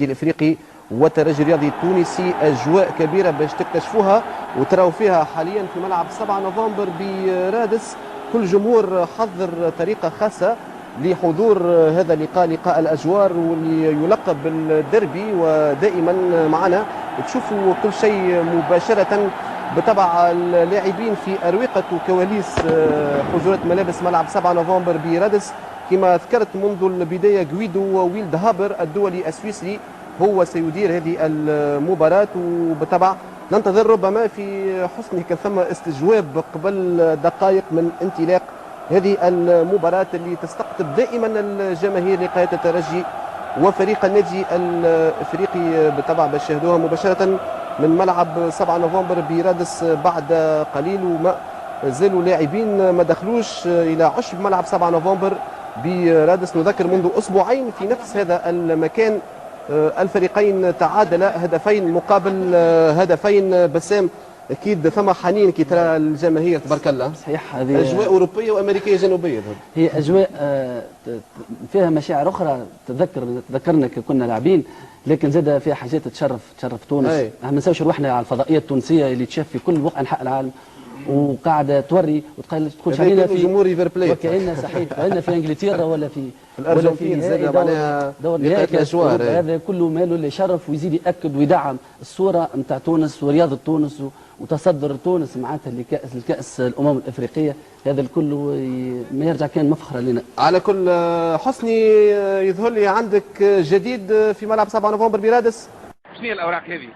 النادي الافريقي والترجي الرياضي التونسي. اجواء كبيره باش تكتشفوها وتراو فيها حاليا في ملعب 7 نوفمبر برادس. كل جمهور حضر طريقه خاصه لحضور هذا اللقاء، لقاء الأجوار واللي يلقب بالدربي. ودائما معنا تشوفوا كل شيء مباشرة بتبع اللاعبين في أروقة وكواليس حجرة ملابس ملعب 7 نوفمبر برادس. كما ذكرت منذ البداية غويدو ويلد هابر الدولي السويسري هو سيدير هذه المباراة، وبالطبع ننتظر ربما في حسن كان ثم استجواب قبل دقائق من انطلاق هذه المباراة اللي تستقطب دائما الجماهير لقاء الترجي وفريق النادي الافريقي بالطبع باش يشاهدوها مباشرة من ملعب 7 نوفمبر برادس بعد قليل. وما زالوا لاعبين ما دخلوش الى عشب ملعب 7 نوفمبر برادس. نذكر منذ اسبوعين في نفس هذا المكان الفريقين تعادلا هدفين مقابل هدفين. بسام اكيد ثم حنين كي ترى الجماهير تبارك الله. صحيح، هذه اجواء اوروبيه وامريكيه جنوبيه. هي اجواء فيها مشاعر اخرى تذكرنا كي كنا لاعبين، لكن زاد فيها حاجات تشرف تونس. ما ننساوش روحنا على الفضائيه التونسيه اللي تشاف في كل انحاء العالم وقاعده توري وتقول علينا في جمهور ريفر بلاي وكأننا صحيح كأننا في انجلترا ولا في الارجنتين زاد معناها دور الاشوار. هذا كله ماله لشرف ويزيد ياكد ويدعم الصوره نتاع تونس ورياضه تونس وتصدر تونس معناتها لكأس الامم الافريقيه. هذا الكل ما يرجع كان مفخره لنا. على كل حسني يظهر لي عندك جديد في ملعب 7 نوفمبر برادس. شنو هي الاوراق هذه؟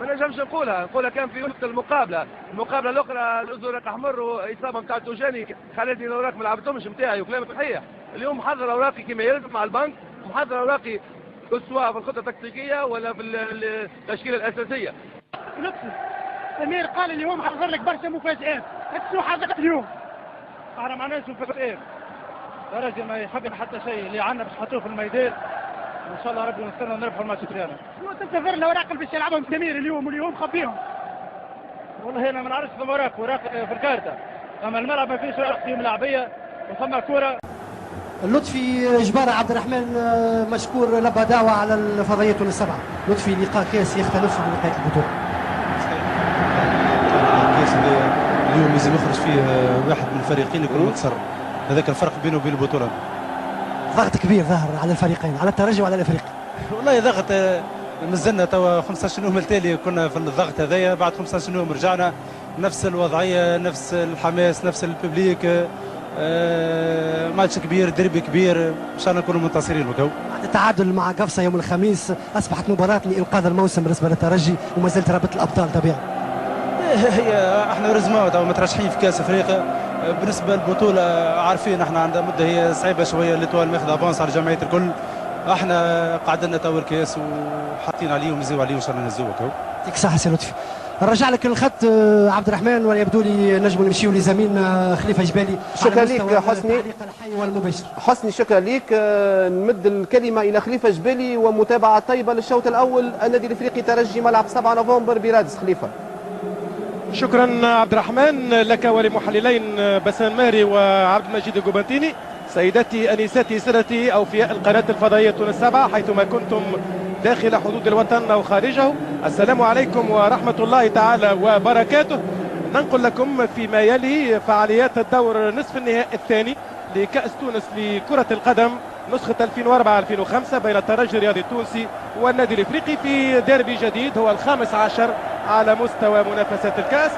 ما نجمش نقولها كان في وقت المقابله الاخرى الازرق احمر واصابه نتاع توجاني خلتني الاوراق ما لعبتهمش نتاعي وكلامك صحيح. اليوم محضر اوراقي كما يلزم مع البنك، محضر اوراقي سواء في الخطه التكتيكيه ولا في التشكيله الاساسيه. لطفي امير قال لي هو محضر لك برشا مفاجآت، شنو حضرت اليوم؟ انا معناش مفاجآت. الراجل ما يحب حتى شيء اللي عندنا باش نحطوه في الميدان وان شاء الله ربي نستنى نربحوا الماتش الثاني. شنو تنتظر الاوراق اللي باش يلعبهم سمير اليوم خبيهم؟ والله انا ما نعرفش ثم اوراق في الكارته، اما الملعب ما فيش اوراق فيه ملاعبيه وثم كوره. لطفي جبارة عبد الرحمن مشكور لبى دعوة على الفضائية السبعة. لطفي لقاء كاس يختلف عن لقاء البطولة. الكاس اليوم لازم يخرج فيه واحد من الفريقين يكون متصرف، هذاك الفرق بينه وبين البطولة. ضغط كبير ظهر على الفريقين، على الترجي وعلى الافريقي. والله ضغط مازلنا توا 15 يوم التالي كنا في الضغط هذايا، بعد 15 يوم رجعنا نفس الوضعيه، نفس الحماس، نفس الببليك. ماتش كبير، دربي كبير، ان شاء الله نكونوا منتصرين وكو. بعد التعادل مع قفصه يوم الخميس اصبحت مباراه لانقاذ الموسم بالنسبه للترجي وما زلت رابط الابطال طبيعي. هي احنا رزماو تو مترشحين في كاس افريقيا. بالنسبه للبطوله عارفين احنا عندنا مده هي صعيبه شويه، الليتوال ماخذ افونس على الجمعيه الكل. احنا قاعد لنا تو الكاس وحاطين عليه ونزيو عليه وان شاء الله نهزوه كو. يعطيك الصحه سي لطفي. نرجع لك الخط عبد الرحمن، ولا يبدو لي نجموا نمشيو لزميل خليفه جبالي. شكرا لك حسني. الحي والمباشر. حسني شكرا لك. نمد الكلمه الى خليفه جبالي ومتابعه طيبه للشوط الاول. النادي الافريقي ترجي ملعب 7 نوفمبر برادس. خليفه. شكرا عبد الرحمن لك ولمحللين بسام ماري وعبد المجيد الجوبانتيني. سيداتي انساتي سادتي اوفياء القناه الفضائيه تونس 7 حيثما كنتم داخل حدود الوطن او خارجه، السلام عليكم ورحمه الله تعالى وبركاته. ننقل لكم فيما يلي فعاليات الدور نصف النهائي الثاني لكأس تونس لكرة القدم نسخة 2004-2005 بين الترجي الرياضي التونسي والنادي الافريقي في ديربي جديد هو ال15 على مستوى منافسات الكأس.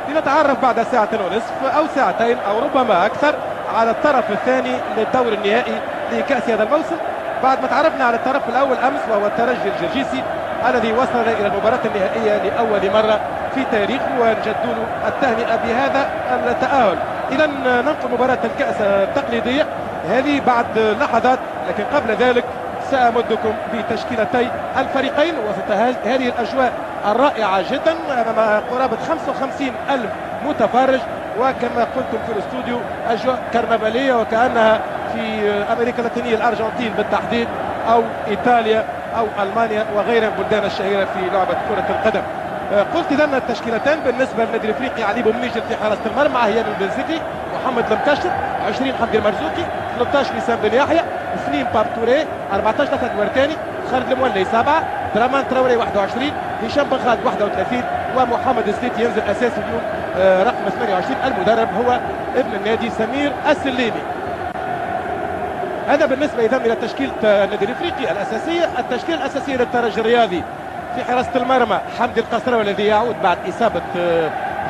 لنتعرف بعد ساعة ونصف او ساعتين او ربما اكثر على الطرف الثاني للدور النهائي لكأس هذا الموسم، بعد ما تعرفنا على الطرف الاول امس وهو الترجي الجرجيسي الذي وصل الى المباراة النهائية لاول مرة في تاريخه، ونجد له التهنئة بهذا التأهل. اذا ننقل مباراة الكأس التقليدية هذه بعد لحظات، لكن قبل ذلك سأمدكم بتشكيلتي الفريقين وسط هذه الأجواء الرائعة جدا أمام قرابة 55 ألف متفرج، وكما قلتم في الاستوديو أجواء كرنفالية وكأنها في أمريكا اللاتينية، الأرجنتين بالتحديد أو إيطاليا أو ألمانيا وغيرها من البلدان الشهيرة في لعبة كرة القدم. قلت إذن التشكيلتين بالنسبة للنادي الافريقي: علي بومنيجل في حراسة المرمى، هيان البنزيكي، محمد المكشف، 20 حمدي المرزوقي، 13 وسام بن يحيى، 2 بارتوري، 14 اسد ورتاني، خالد المولي 7، درامان تراوري 21، هشام بن خالد 31، ومحمد السليتي ينزل اساسي اليوم رقم 28. المدرب هو ابن النادي سمير السليمي. هذا بالنسبه اذا الى تشكيله النادي الافريقي الاساسيه. التشكيله الاساسيه للترجي الرياضي في حراسه المرمى حمدي القصراوي الذي يعود بعد اصابه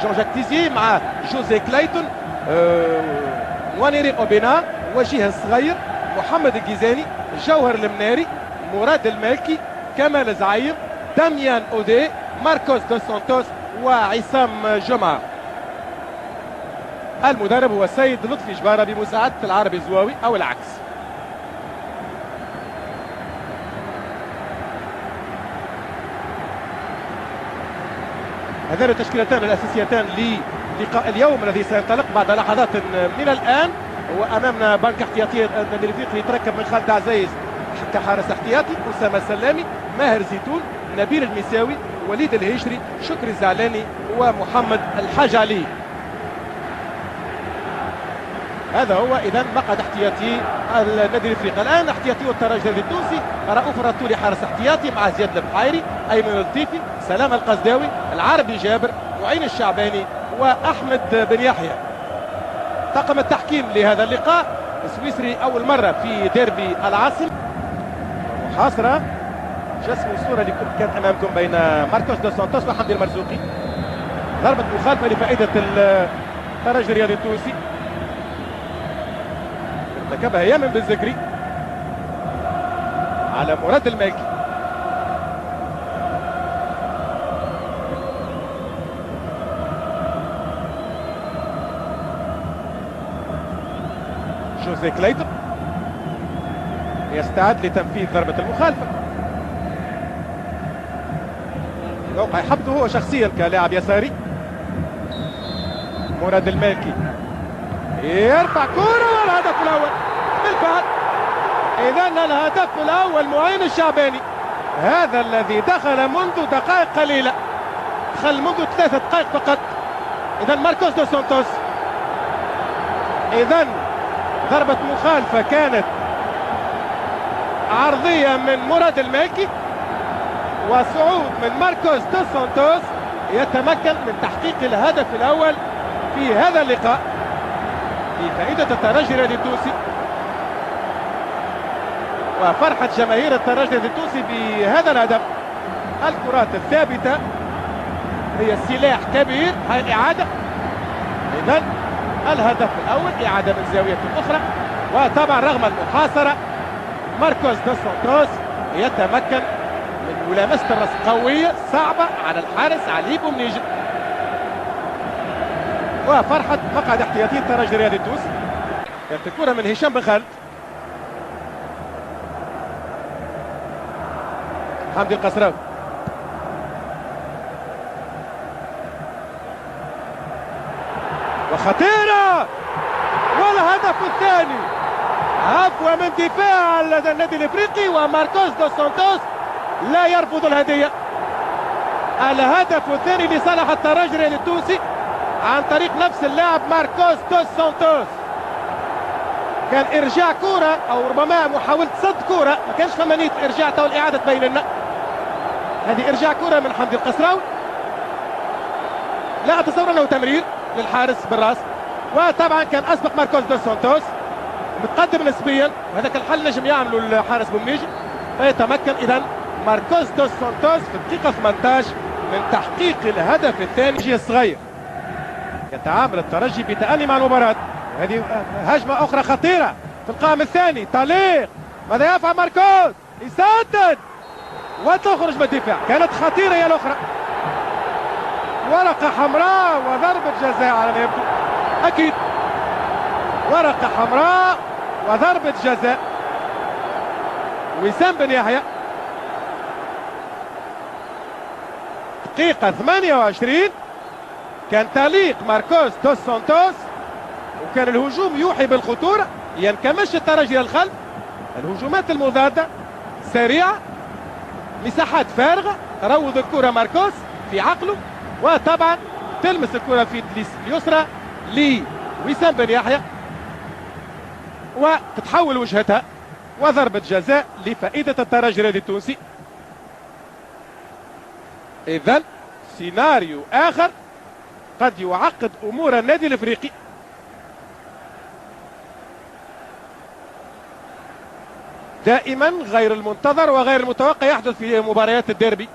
جون جاك تيزي، مع جوزي كلايتون، موانيري اوبينا، وجيه الصغير، محمد الجيزاني، جوهر المناري، مراد المالكي، كمال زعيم، داميان اودي، ماركوس دوس سانتوس، وعصام جمعه. المدرب هو السيد لطفي جباره بمساعده العربي الزواوي او العكس. هذان التشكيلتان الاساسيتان للقاء اليوم الذي سينطلق بعد لحظات من الان. وامامنا بنك احتياطي النادي الافريقي يتركب من خالد عزيز كحارس احتياطي، اسامه سلامي، ماهر زيتون، نبيل المساوي، وليد الهجري، شكري الزعلاني، ومحمد الحاج علي. هذا هو اذا مقعد احتياطي النادي الافريقي. الان احتياطي الترجي التونسي: رؤوف الرتولي حارس احتياطي مع زياد البحيري، ايمن اللطيفي، سلام القزداوي، العربي جابر، معين الشعباني، واحمد بن يحيى. طاقم التحكيم لهذا اللقاء السويسري اول مره في ديربي العاصمه. محاصره جسم الصوره اللي كانت امامكم بين ماركوس دوس سانتوس وحمدي المرزوقي. ضربه مخالفه لفائده الترجي الرياضي التونسي، ارتكبها يامن بالزكري على مراد المالكي. جوزي كلايتون يستعد لتنفيذ ضربة المخالفة. موقع يحبطه هو شخصيا كلاعب يساري. مراد المالكي يرفع كرة، والهدف الأول بالفعل. إذن الهدف الأول معين الشعباني، هذا الذي دخل منذ دقائق قليلة، دخل منذ 3 دقائق فقط. إذن ماركوس دوس سانتوس. إذن ضربة مخالفة كانت عرضية من مراد المالكي، وصعود من ماركوس دوس سانتوس يتمكن من تحقيق الهدف الأول في هذا اللقاء بفائدة الترجي الرياضي التونسي. وفرحة جماهير الترجي الرياضي التونسي بهذا الهدف. الكرات الثابتة هي سلاح كبير. هاي الإعادة. إذن الهدف الأول إعادة من زاوية أخرى. وطبعا رغم المحاصرة ماركوس دوس سانتوس يتمكن من ملامسة الراس قوية صعبة على الحارس علي بومنيجي. وفرحة مقعد احتياطي الترجي الرياضي التونسي. كانت الكرة من هشام بن خالد. حمدي القصراوي وخطيرة، والهدف الثاني عفوا من دفاع النادي الافريقي. وماركوس دوس سانتوس لا يرفض الهدية. الهدف الثاني لصالح الترجي الرياضي التونسي عن طريق نفس اللاعب ماركوس دوس سانتوس. كان ارجاع كرة او ربما محاولة صد كرة، ما كانش فما نية ارجاع، تو الاعادة تبين لنا. هذه ارجاع كرة من حمدي القصراوي، لا اتصور انه تمرير للحارس بالراس. وطبعا كان اسبق ماركوس دوس سانتوس متقدم نسبيا، وهذاك الحل نجم يعمله الحارس بومنيجي، فيتمكن اذا ماركوس دوس سانتوس في الدقيقة 18 من تحقيق الهدف الثاني. الصغير يتعامل الترجي بتأني مع المباراة. هذه هجمة أخرى خطيرة في القائم الثاني. تعليق، ماذا يفعل ماركوس؟ يسدد وتخرج من الدفاع. كانت خطيرة هي الأخرى. ورقة حمراء وضربة جزاء على ما يبدو. أكيد ورقة حمراء وضربة جزاء. وسام بن يحيى دقيقة 28. كان تعليق ماركوس دوس سانتوس، وكان الهجوم يوحي بالخطورة. ينكمش الترجي للخلف. الهجومات المضادة سريعة، مساحات فارغة، تروض الكرة ماركوس في عقله، وطبعا تلمس الكرة في اليسرى لوسام بن يحيى وتتحول وجهتها وضربة جزاء لفائدة الترجي الرياضي التونسي. إذن سيناريو آخر قد يعقد أمور النادي الإفريقي. دائما غير المنتظر وغير المتوقع يحدث في مباريات الديربي.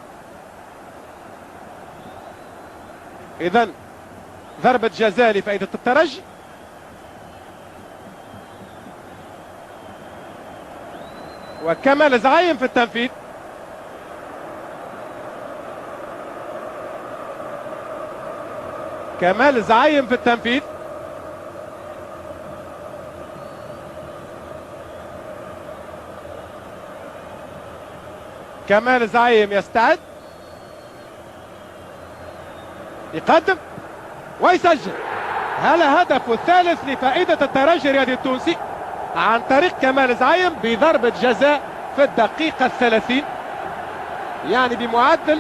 إذن ضربة جزاء لفائدة الترجي. وكمال زعيم في التنفيذ. كمال زعيم في التنفيذ. كمال زعيم يستعد يقدم ويسجل. هذا هدف الثالث لفائدة الترجي الرياضي التونسي عن طريق كمال زعيم بضربة جزاء في الدقيقة 30، يعني بمعدل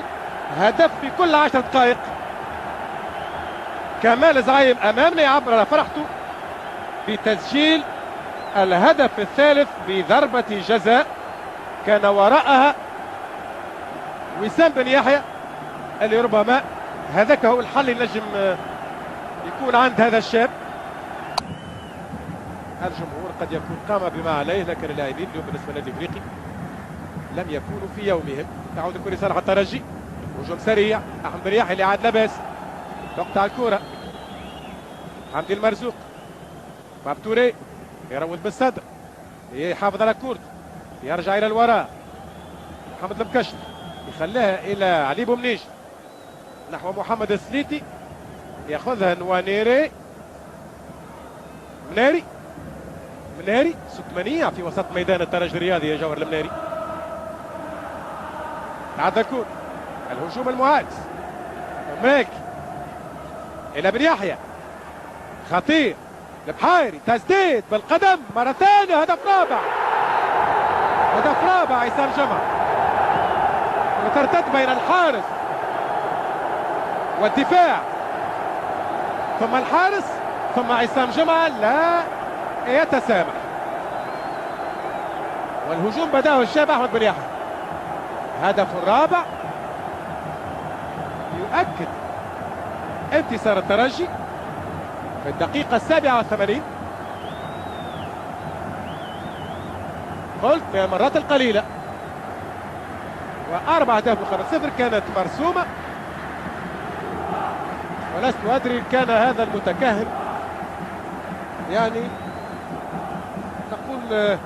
هدف في كل 10 دقائق. كمال زعيم أمامنا يعبر على فرحته بتسجيل الهدف الثالث بضربة جزاء كان وراءها وسام بن يحيى، اللي ربما هذاك هو الحل اللي نجم يكون عند هذا الشاب. الجمهور قد يكون قام بما عليه، لكن اللاعبين اليوم بالنسبه للنادي الافريقي لم يكونوا في يومهم. تعود الكره لصالح الترجي، هجوم سريع، احمد بن يحيى اللي عاد لاباس، تقطع الكره، حمدي المرزوق، بابتوري يروض بالصدر، يحافظ على كورته، يرجع الى الوراء، محمد المكشف يخليها الى علي بومنيش نحو محمد السليتي، ياخذها نوانيري، مناري سكمانية في وسط ميدان الترجي الرياضي يا جوهر المناري. عاد الكون، الهجوم المعاكس، ماكي الى بن يحيى، خطير، البحيري، تسديد بالقدم مرة ثانية، هدف رابع عصام جمعة، وترتد بين الحارس والدفاع، ثم الحارس، ثم عصام جمعة لا يتسامح، والهجوم بدأه الشاب أحمد بن يحيى. هدف الرابع يؤكد انتصار الترجي في الدقيقة 87. قلت من المرات القليلة، وأربع أهداف مقابل 0 كانت مرسومة، ولست أدري كان هذا المتكهن يعني نقول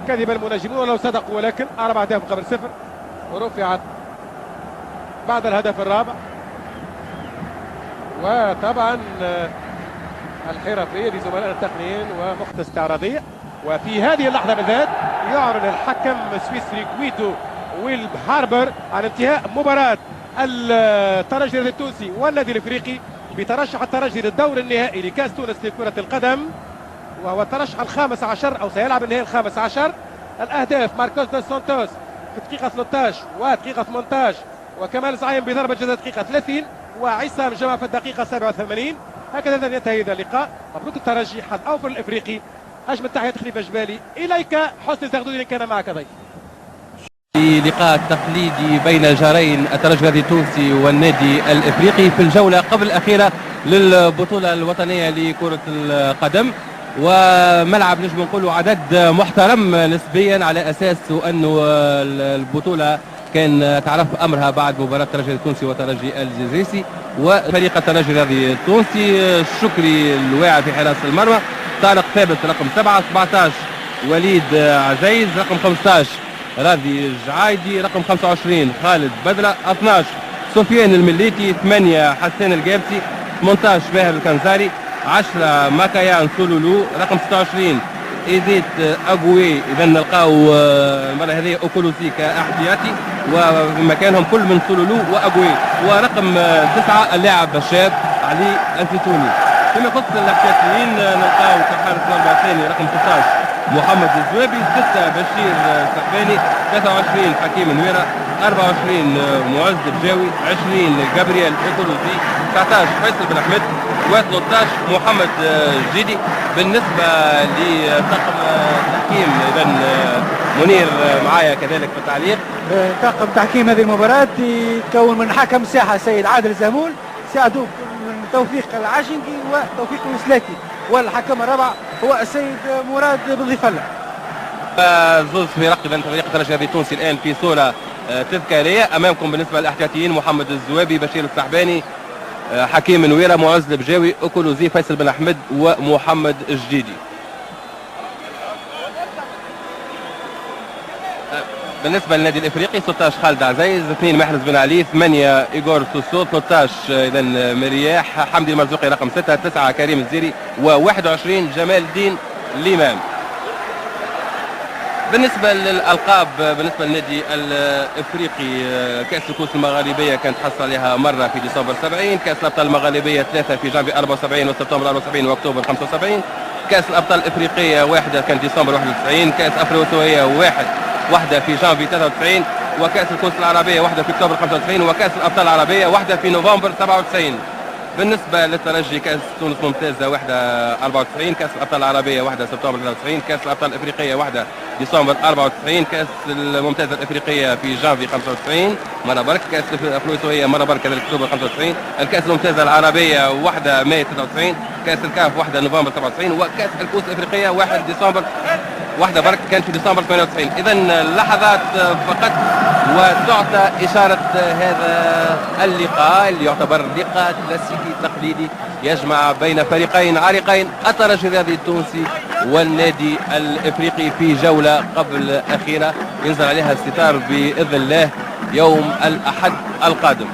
كذب المنجمون ولو صدقوا، ولكن 4 أهداف مقابل 0 ورفعت بعد الهدف الرابع. وطبعا الحرفية لزملائنا التقنيين ومخت استعراضية. وفي هذه اللحظة بالذات يعلن الحكم السويسري غويدو ويلب هاربر عن انتهاء مباراة الترجي التونسي والنادي الافريقي بترشح الترجي للدور النهائي لكأس تونس لكرة القدم، وهو الترشح ال15 او سيلعب النهائي ال15. الاهداف ماركوس دو سانتوس في الدقيقة 13 ودقيقة 18، وكمال زعيم بضربة جزاء دقيقة 30، وعصام جمعة في الدقيقة 87. هكذا ينتهي هذا اللقاء. مبروك الترجي، حظ اوفر الافريقي. اجمل تحية خليفة جبالي اليك. حسني زغدودي كان معك ضيف. في لقاء تقليدي بين الجارين الترجي التونسي والنادي الافريقي في الجولة قبل الأخيرة للبطولة الوطنية لكرة القدم، وملعب نجم نقولوا عدد محترم نسبيا على اساس انه البطولة كان تعرف امرها بعد مباراة الترجي التونسي والترجي الجزائري. وفريق الترجي الرياضي التونسي الشكري الواعي في حراسة المرمى، طارق ثابت رقم 7، 17 وليد عزيز، رقم 15 راضي الجعايدي، رقم 25 خالد بدرة، 12 سفيان المليتي، 8 حسان الجابسي، 18 باهر الكنزاري، 10 ماكايان سولولو، رقم 26 ايزيت اغوي. اذا نلقاو المره هذه اوكولوسي كاحتياطي ومكانهم كل من سولولو واغوي. ورقم 9 اللاعب الشاب علي الزيتوني. فيما يخص الاحتياطيين نلقاو كحارس مرمى ثاني رقم 16 محمد الزوابي، 6 بشير سحباني، 23 حكيم نويرة، 24 معز بجاوي، 20 جابرييل إيكولوزي، 19 فيصل بن أحمد، و13 محمد جيدي. بالنسبة لطاقم التحكيم إذا منير معايا كذلك في التعليق. طاقم تحكيم هذه المباراة يتكون من حكم ساحة السيد عادل زهمول، ساعدوه من توفيق العاشنقي وتوفيق الوسلاتي، والحكم الرابع هو السيد مراد بن ضيف الله. زوز فرق اذا فريق الترجي التونسي الان في صوره تذكاريه. امامكم بالنسبه للاحتياطيين محمد الزوابي، بشير السحباني، حكيم نويره، معز البجاوي، اوكولوزي، فيصل بن احمد، ومحمد الجديدي. بالنسبه للنادي الافريقي 16 خالد عزيز، 2 محرز بن علي، 8 ايغور سوسو، 13 اذا مرياح، حمدي المرزوقي رقم 6، 9 كريم الزيري، و21 جمال الدين الامام. بالنسبه للالقاب، بالنسبه للنادي الافريقي كاس الكؤوس المغاربيه كانت حصل عليها مره في ديسمبر 70، كاس الابطال المغاربيه 3 في جانفي 74 وسبتمبر 74 واكتوبر 75، كاس الابطال الافريقيه واحده كانت ديسمبر 91، كاس افريقيا واحده في جانفي 93، وكاس الكؤوس العربيه واحده في اكتوبر 95، وكاس الابطال العربيه واحده في نوفمبر 97. بالنسبه للترجي كاس تونس ممتازه واحده 94، كاس الابطال العربيه واحده سبتمبر 93، كاس الابطال الافريقيه واحده ديسمبر 94، كاس الممتازه الافريقيه في جانفي 95 مره برك، كاس الافريقيه مره برك كذلك اكتوبر 95، الكاس الممتازه العربيه واحده ماي 93، كاس الكاف واحده نوفمبر 97، وكاس الكؤوس الافريقيه واحد ديسمبر واحدة برك كان في ديسمبر 98. إذا لحظات فقط وتعطى إشارة هذا اللقاء اللي يعتبر لقاء كلاسيكي تقليدي يجمع بين فريقين عريقين، الترجي الرياضي التونسي والنادي الإفريقي، في جولة قبل أخيرة ينزل عليها الستار بإذن الله يوم الأحد القادم.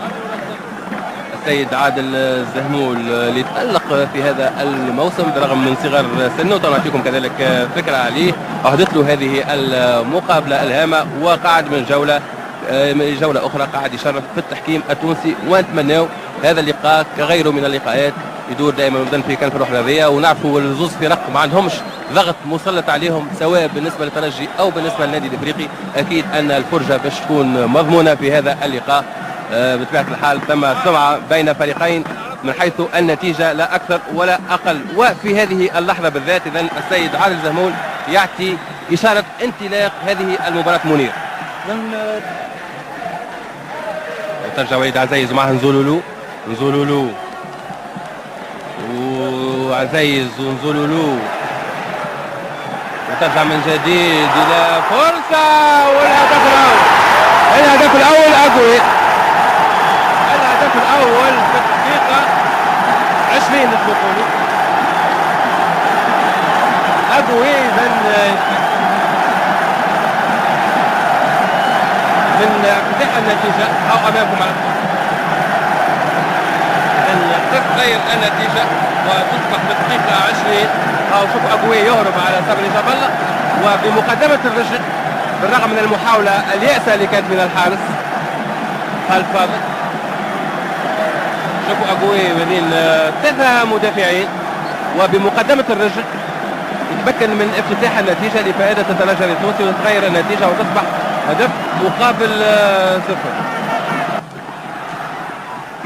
السيد عادل الزهمول اللي تألق في هذا الموسم برغم من صغر سنه، ونعطيكم كذلك فكرة عليه. أهدت له هذه المقابلة الهامة وقعد من جولة أخرى قاعد يشرف في التحكيم التونسي، ونتمناه هذا اللقاء كغيره من اللقاءات يدور دائما ابدا في كنف الروح الرياضية. ونعرفوا الزوز فرق ما عندهمش ضغط مسلط عليهم سواء بالنسبة للترجي أو بالنسبة للنادي الإفريقي، أكيد أن الفرجة باش تكون مضمونة في هذا اللقاء. بطبيعة الحال ثم سمعة بين فريقين من حيث النتيجة لا أكثر ولا أقل. وفي هذه اللحظة بالذات إذا السيد عادل زهمول يعطي إشارة انطلاق هذه المباراة. منير ترجع وليد عزيز ومعه نزولولو وعزيز ونزولولو، وترجع من جديد إلى فرصة، والهدف الأول أقوي، الهدف الأول في الدقيقة 20 الدخول أقوي. من افتتاح النتيجة أو أمامكم أن تتغير النتيجة وتصبح في الدقيقة 20. أو شوف أقوي يهرب على صبري جبل وبمقدمة الرجل بالرغم من المحاولة اليأسة اللي كانت من الحارس خالد فاضل. شوفوا أقوي بين 3 مدافعين وبمقدمة الرجل يتمكن من افتتاح النتيجة لفائدة الترجي التونسي، وتتغير النتيجة وتصبح هدف مقابل 0.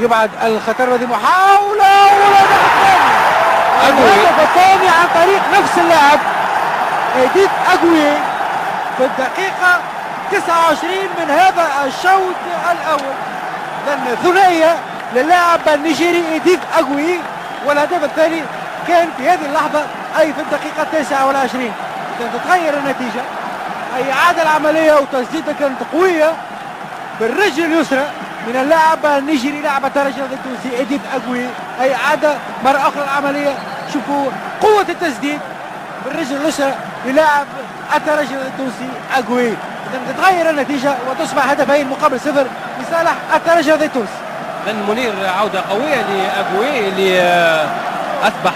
يبعد الخطر، وهذه محاولة الهدف الثاني عن طريق نفس اللاعب إيديت أقوي في الدقيقة 29 من هذا الشوط الأول. لأن ثنائية للاعب النيجيري إيديت أقوي، والهدف الثاني كان في هذه اللحظة أي في الدقيقة 29. تتغير النتيجة، أي إعادة العملية وتسديدة كانت قوية بالرجل اليسرى من اللاعب النيجيري لاعب الترجي التونسي إيديت أقوي، أي إعادة مرة أخرى العملية. شوفوا قوة التسديد بالرجل اليسرى للاعب الترجي التونسي أقوي. إذا تتغير النتيجة وتصبح هدفين مقابل 0 لصالح الترجي التونسي. لأن منير عودة قوية لأقوي اللي أصبح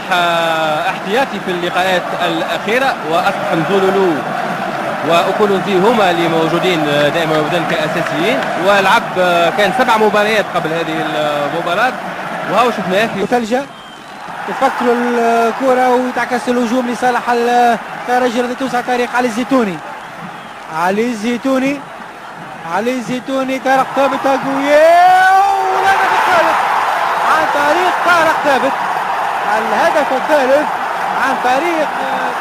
احتياطي في اللقاءات الأخيرة، وأصبح نزولولو وأوكولوزي هما اللي موجودين دائما وابدا كأساسيين، ولعب كان 7 مباريات قبل هذه المباراة، وهو شفناه في تلجأ تفكروا الكرة وتعكس الهجوم لصالح الترجي التونسي عن طريق علي الزيتوني. علي زيتوني طارق ثابت قوية والهدف الثالث عن طريق طارق ثابت. الهدف الثالث عن طريق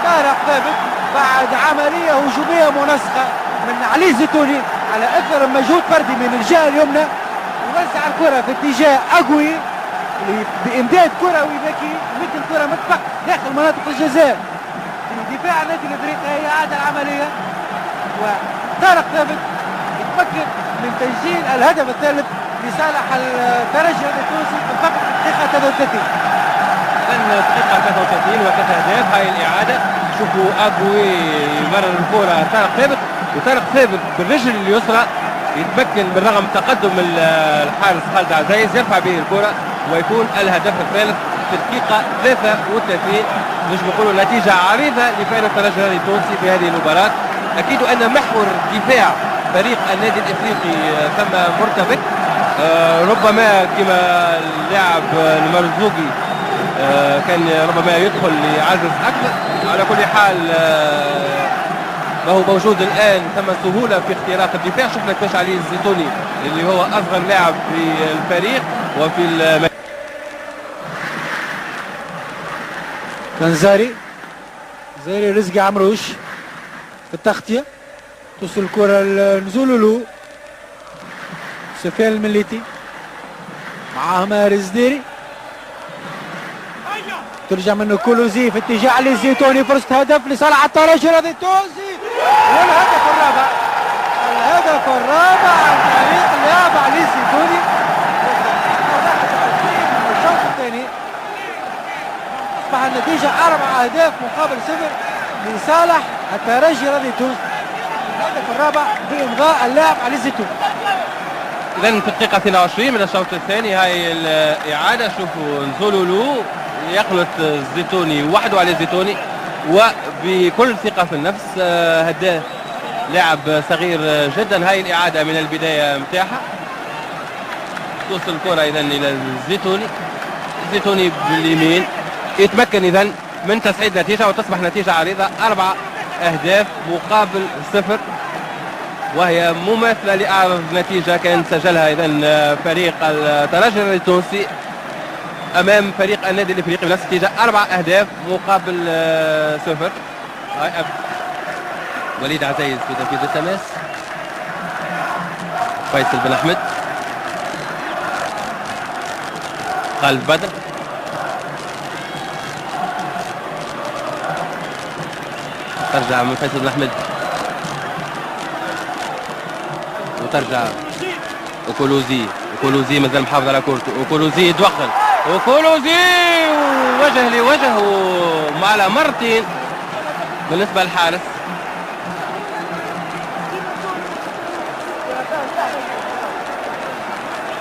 طارق ثابت بعد عملية هجومية منسقة من علي زيتوني على اثر مجهود فردي من الجهة اليمنى، ووزع الكرة في اتجاه اقوي بامداد كروي ذكي مثل كرة متفق داخل مناطق الجزاء في دفاع النادي الافريقي. هي عادة العملية وطارق ثابت يتمكن من تسجيل الهدف الثالث لصالح الترجي التونسي فقط دقيقة 33. دقيقة 33 وثلاث أهداف. هاي الإعادة شوفوا أبوي يمرر الكرة طارق ثابت، وطارق ثابت بالرجل اليسرى يتمكن بالرغم تقدم الحارس خالد عزيز يرفع به الكرة ويكون الهدف الثالث في الدقيقة 33. نجم نقولوا نتيجة عريضة لفريق الترجي التونسي في هذه المباراة. أكيد أن محور دفاع فريق النادي الإفريقي ثم مرتبك، ربما كما اللاعب المرزوقي كان ربما يدخل ليعزز أكثر. على كل حال ما هو موجود الآن ثم سهولة في اختراق الدفاع. شفنا كيفاش علي الزيتوني اللي هو أصغر لاعب في الفريق وفي كنزاري رزقي عمروش في التغطية، توصل الكرة لنزولولو سفيان المليتي معاه مارس ديري، ترجع منه كولوزي في اتجاه علي الزيتوني، فرصة هدف لصالح الترجي التونسي والهدف الرابع. الهدف الرابع عن طريق اللاعب علي الزيتوني الشوط الثاني. أصبح النتيجة 4 أهداف مقابل 0 لصالح الترجي التونسي. الهدف الرابع بإمضاء اللاعب علي الزيتوني. إذن في الدقيقة 22 من الشوط الثاني هاي الإعادة. شوفوا نزولولو يخلط الزيتوني وحده على الزيتوني وبكل ثقة في النفس هداه لاعب صغير جدا. هاي الإعادة من البداية متاعها توصل الكرة إذن إلى الزيتوني باليمين يتمكن إذن من تسعيد نتيجة وتصبح نتيجة عريضة 4 أهداف مقابل 0، وهي مماثلة لأعرض نتيجة كان سجلها إذن فريق الترجي التونسي أمام فريق النادي الإفريقي بنفس النتيجة 4 أهداف مقابل 0. وليد عزيز في تنفيذ التماس، فيصل بن أحمد، خالد بدر، ترجع من فيصل بن أحمد وترجع وكولوزي مازال محافظ على كورته، وكولوزي يتوغل، وكولوزي وجه لوجه على مرتين بالنسبة للحارس.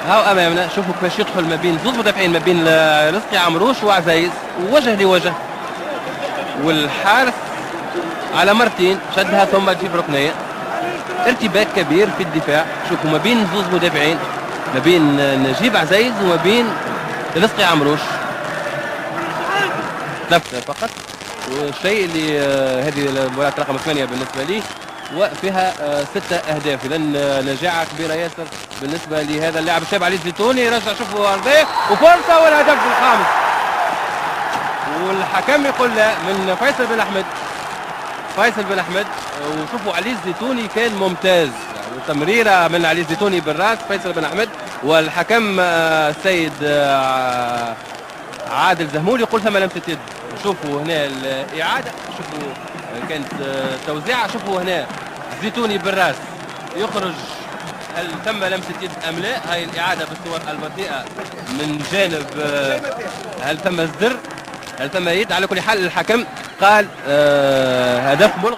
هاو امامنا شوفوا كيفاش يدخل ما بين زوج مدافعين ما بين رزقي عمروش وعزيز ووجه لوجه، والحارس على مرتين شدها ثم تجيب ركنيه. ارتباك كبير في الدفاع. شوفوا ما بين زوج مدافعين ما بين نجيب عزيز وما بين رزقي عمروش فقط. والشيء اللي هذه المباراة رقم 8 بالنسبة لي وفيها 6 أهداف. إذا نجاعة كبيرة ياسر بالنسبة لهذا اللاعب الشاب علي الزيتوني. رجع شوفوا أرضيه وفرصة والهدف الخامس، والحكم يقول لا من فيصل بن أحمد. وشوفوا علي الزيتوني كان ممتاز، تمريرة من علي الزيتوني بالراس فيصل بن أحمد، والحكم السيد عادل زهمول يقول ثم لمسة يد. شوفوا هنا الإعادة، شوفوا كانت توزيعة، شوفوا هنا الزيتوني بالراس يخرج، هل تم لمسة يد أم لا؟ هاي الإعادة بالصور البطيئة من جانب هل تم الزر، هل تم يد. على كل حال الحكم قال هدف ملغى.